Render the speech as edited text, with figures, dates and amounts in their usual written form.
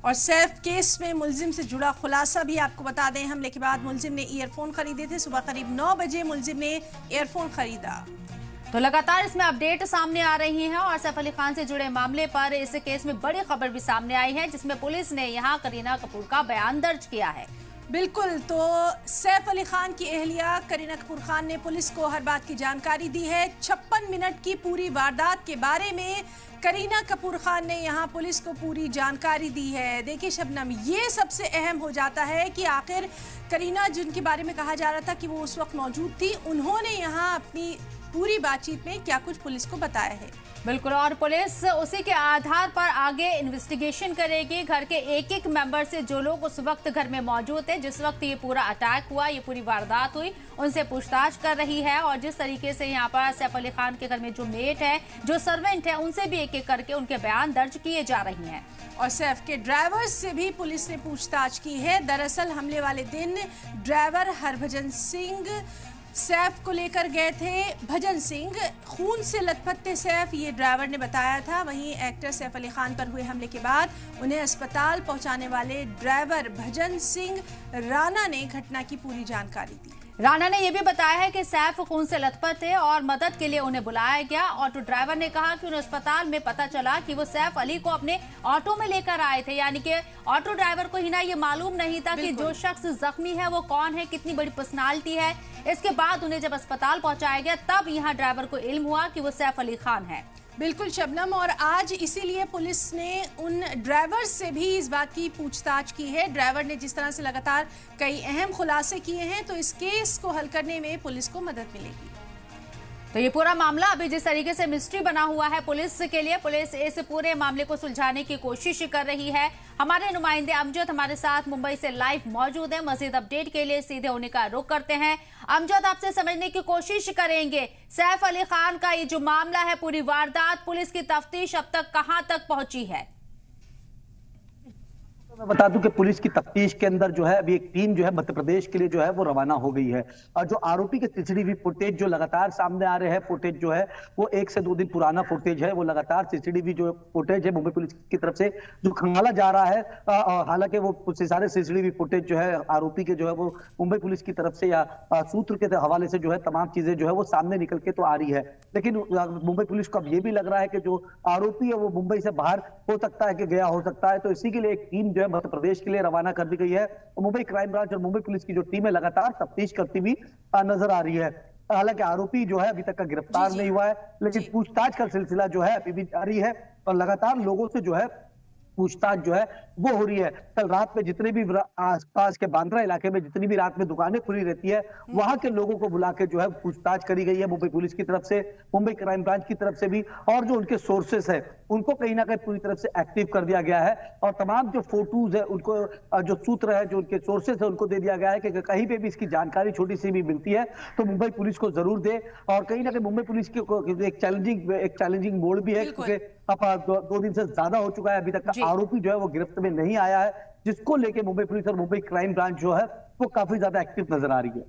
और सैफ केस में मुलजिम से जुड़ा खुलासा भी आपको बता दें। हमले के बाद मुलजिम ने ईयरफोन खरीदे थे। सुबह करीब 9 बजे मुलजिम ने ईयरफोन खरीदा। तो लगातार इसमें अपडेट सामने आ रही हैं और सैफ अली खान से जुड़े मामले पर इस केस में बड़ी खबर भी सामने आई है, जिसमें पुलिस ने यहां करीना कपूर का बयान दर्ज किया है। बिल्कुल, तो सैफ अली खान की अहलिया करीना कपूर खान ने पुलिस को हर बात की जानकारी दी है। 56 मिनट की पूरी वारदात के बारे में करीना कपूर खान ने यहां पुलिस को पूरी जानकारी दी है। देखिए शबनम, ये सबसे अहम हो जाता है कि आखिर करीना, जिनके बारे में कहा जा रहा था कि वो उस वक्त मौजूद थी, उन्होंने यहां अपनी पूरी बातचीत में क्या कुछ पुलिस को बताया है। बिल्कुल, और पुलिस उसी के आधार पर आगे इन्वेस्टिगेशन करेगी। घर के एक एक मेंबर से, जो लोग उस वक्त घर में मौजूद थे, जिस वक्त ये पूरा अटैक हुआ, ये पूरी वारदात हुई, उनसे पूछताछ कर रही है। और जिस तरीके से यहाँ पर सैफ अली खान के घर में जो मेट है, जो सर्वेंट है, उनसे भी एक एक करके उनके बयान दर्ज किए जा रही हैं। और सैफ के ड्राइवर से भी पुलिस ने पूछताछ की है। दरअसल हमले वाले दिन ड्राइवर हरभजन सिंह सैफ को लेकर गए थे। भजन सिंह खून से लथपथ थे सैफ, ये ड्राइवर ने बताया था। वहीं एक्टर सैफ अली खान पर हुए हमले के बाद उन्हें अस्पताल पहुंचाने वाले ड्राइवर भजन सिंह राणा ने घटना की पूरी जानकारी दी। राणा ने यह भी बताया है कि सैफ खून से लथपथ थे और मदद के लिए उन्हें बुलाया गया। ऑटो ड्राइवर ने कहा कि उन्हें अस्पताल में पता चला कि वो सैफ अली को अपने ऑटो में लेकर आए थे, यानी कि ऑटो ड्राइवर को ही ना ये मालूम नहीं था कि जो शख्स जख्मी है वो कौन है, कितनी बड़ी पर्सनालिटी है। इसके बाद उन्हें जब अस्पताल पहुंचाया गया, तब यहाँ ड्राइवर को इल्म हुआ कि वो सैफ अली खान है। बिल्कुल शबनम, और आज इसीलिए पुलिस ने उन ड्राइवर से भी इस बात की पूछताछ की है। ड्राइवर ने जिस तरह से लगातार कई अहम खुलासे किए हैं, तो इस केस को हल करने में पुलिस को मदद मिलेगी। तो ये पूरा मामला अभी जिस तरीके से मिस्ट्री बना हुआ है पुलिस के लिए, पुलिस इस पूरे मामले को सुलझाने की कोशिश कर रही है। हमारे नुमाइंदे अमजद हमारे साथ मुंबई से लाइव मौजूद है। मजीद अपडेट के लिए सीधे उन्हीं का रुख करते हैं। अमजद, आपसे समझने की कोशिश करेंगे, सैफ अली खान का ये जो मामला है, पूरी वारदात, पुलिस की तफ्तीश अब तक कहां तक पहुंची है? मैं बता दूं कि पुलिस की तफ्तीश के अंदर जो है अभी एक टीम जो है मध्य प्रदेश के लिए जो है वो रवाना हो गई है। और जो आरोपी के सीसीटीवी फुटेज जो लगातार सामने आ रहे हैं, फुटेज जो है वो 1 से 2 दिन पुराना फुटेज है। वो लगातार सीसीटीवी जो फुटेज है मुंबई पुलिस की तरफ से जो खंगाला जा रहा है, हालांकि वो सारे सीसीटीवी फुटेज जो है आरोपी के जो है वो मुंबई पुलिस की तरफ से या सूत्र के हवाले से जो है तमाम चीजें जो है वो सामने निकल के तो आ रही है। लेकिन मुंबई पुलिस को अब ये भी लग रहा है कि जो आरोपी है वो मुंबई से बाहर हो सकता है कि गया हो सकता है। तो इसी के लिए एक टीम जो है मध्य प्रदेश के लिए रवाना कर दी गई है। मुंबई क्राइम ब्रांच और मुंबई पुलिस की जो टीम है लगातार तफ्तीश करती हुई नजर आ रही है। हालांकि आरोपी जो है अभी तक का गिरफ्तार नहीं हुआ है, लेकिन पूछताछ का सिलसिला जो है अभी भी जारी है और लगातार लोगों से जो है पूछताछ जो है वो हो रही है। कल रात में जितने भी आसपास के बांद्रा इलाके में जितनी भी रात में दुकानें खुली रहती है, वहां के लोगों को बुला के जो है पूछताछ करी गई है मुंबई पुलिस की तरफ से, मुंबई क्राइम ब्रांच की तरफ से भी। और जो उनके सोर्सेस है उनको कहीं ना कहीं पूरी तरफ से एक्टिव कर दिया गया है और तमाम जो फोटोज है उनको, जो सूत्र है, जो उनके सोर्सेस है, उनको दे दिया गया है कि कहीं पे भी इसकी जानकारी छोटी सी भी मिलती है तो मुंबई पुलिस को जरूर दे। और कहीं ना कहीं मुंबई पुलिस की एक चैलेंजिंग मोड भी है, क्योंकि अब 2 दिन से ज्यादा हो चुका है, अभी तक का आरोपी जो है वो गिरफ्त में नहीं आया है, जिसको लेके मुंबई पुलिस और मुंबई क्राइम ब्रांच जो है वो काफी ज्यादा एक्टिव नजर आ रही है।